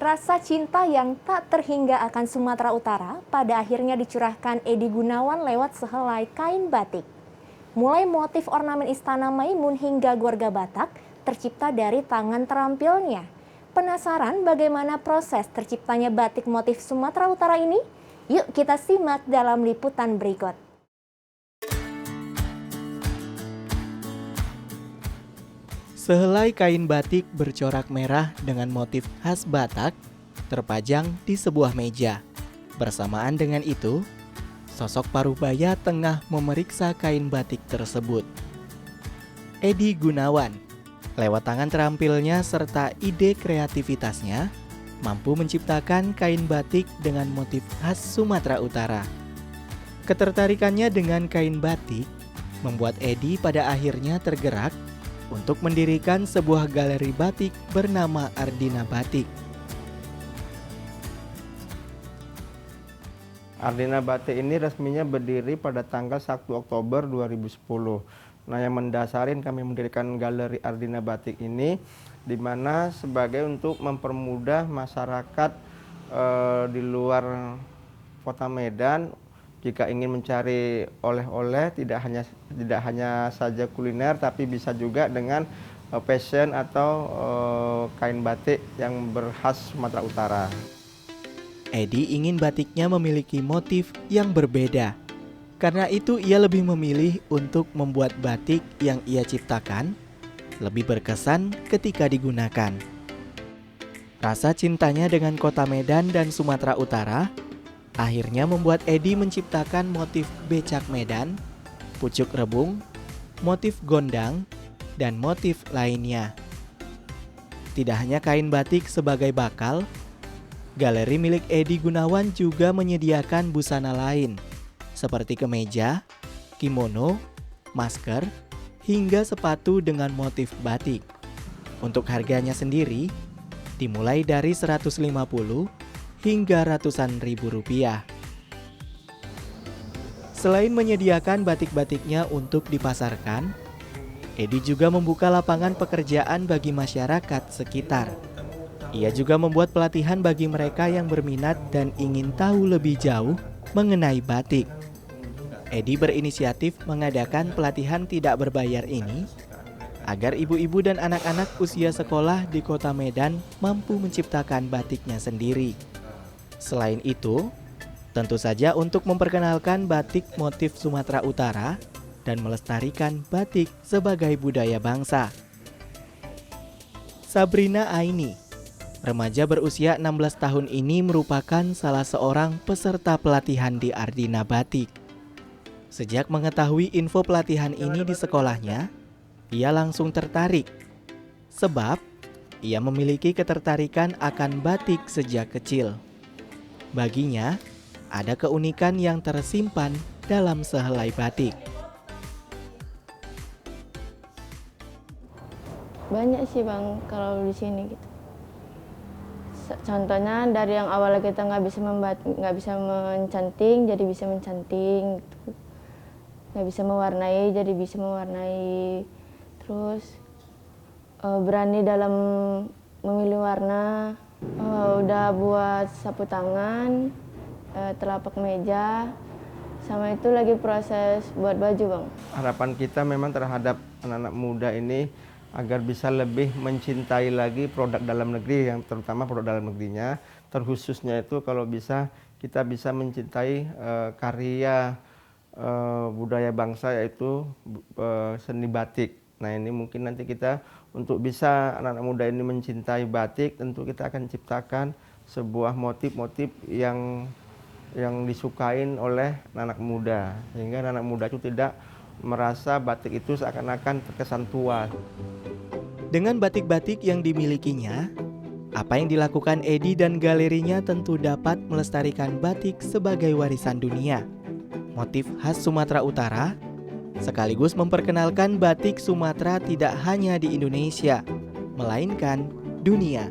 Rasa cinta yang tak terhingga akan Sumatera Utara pada akhirnya dicurahkan Edi Gunawan lewat sehelai kain batik. Mulai motif ornamen Istana Maimun hingga Gorga Batak tercipta dari tangan terampilnya. Penasaran bagaimana proses terciptanya batik motif Sumatera Utara ini? Yuk kita simak dalam liputan berikut. Sehelai kain batik bercorak merah dengan motif khas Batak terpajang di sebuah meja. Bersamaan dengan itu, sosok Parubaya tengah memeriksa kain batik tersebut. Edi Gunawan, lewat tangan terampilnya serta ide kreativitasnya, mampu menciptakan kain batik dengan motif khas Sumatera Utara. Ketertarikannya dengan kain batik membuat Edi pada akhirnya tergerak untuk mendirikan sebuah galeri batik bernama Ardina Batik. Ardina Batik ini resminya berdiri pada tanggal 1 Oktober 2010. Nah, yang mendasarin kami mendirikan galeri Ardina Batik ini, di mana sebagai untuk mempermudah masyarakat di luar kota Medan jika ingin mencari oleh-oleh, tidak hanya saja kuliner, tapi bisa juga dengan fashion atau kain batik yang berkhas Sumatera Utara. Edi ingin batiknya memiliki motif yang berbeda. Karena itu ia lebih memilih untuk membuat batik yang ia ciptakan lebih berkesan ketika digunakan. Rasa cintanya dengan kota Medan dan Sumatera Utara akhirnya membuat Edi menciptakan motif becak Medan, pucuk rebung, motif gondang, dan motif lainnya. Tidak hanya kain batik sebagai bakal, galeri milik Edi Gunawan juga menyediakan busana lain, seperti kemeja, kimono, masker, hingga sepatu dengan motif batik. Untuk harganya sendiri, dimulai dari 150 hingga ratusan ribu rupiah. Selain menyediakan batik-batiknya untuk dipasarkan, Edi juga membuka lapangan pekerjaan bagi masyarakat sekitar. Ia juga membuat pelatihan bagi mereka yang berminat dan ingin tahu lebih jauh mengenai batik. Edi berinisiatif mengadakan pelatihan tidak berbayar ini agar ibu-ibu dan anak-anak usia sekolah di kota Medan mampu menciptakan batiknya sendiri. Selain itu, tentu saja untuk memperkenalkan batik motif Sumatera Utara dan melestarikan batik sebagai budaya bangsa. Sabrina Aini, remaja berusia 16 tahun ini merupakan salah seorang peserta pelatihan di Ardina Batik. Sejak mengetahui info pelatihan ini di sekolahnya, ia langsung tertarik. Sebab, ia memiliki ketertarikan akan batik sejak kecil. Baginya, ada keunikan yang tersimpan dalam sehelai batik. Banyak sih Bang, kalau di sini gitu. Contohnya dari yang awalnya kita nggak bisa mencanting, jadi bisa mencanting. Gitu. Nggak bisa mewarnai, jadi bisa mewarnai. Terus berani dalam memilih warna. Udah buat sapu tangan, telapak meja, sama itu lagi proses buat baju Bang. Harapan kita memang terhadap anak-anak muda ini agar bisa lebih mencintai lagi produk dalam negeri, yang terutama produk dalam negerinya. Terkhususnya itu kalau bisa kita bisa mencintai karya budaya bangsa, yaitu seni batik. Nah, ini mungkin nanti kita untuk bisa anak-anak muda ini mencintai batik, tentu kita akan ciptakan sebuah motif-motif yang disukain oleh anak muda, sehingga anak muda itu tidak merasa batik itu seakan-akan terkesan tua. Dengan batik-batik yang dimilikinya, apa yang dilakukan Edi dan galerinya tentu dapat melestarikan batik sebagai warisan dunia. Motif khas Sumatera Utara sekaligus memperkenalkan batik Sumatera tidak hanya di Indonesia, melainkan dunia.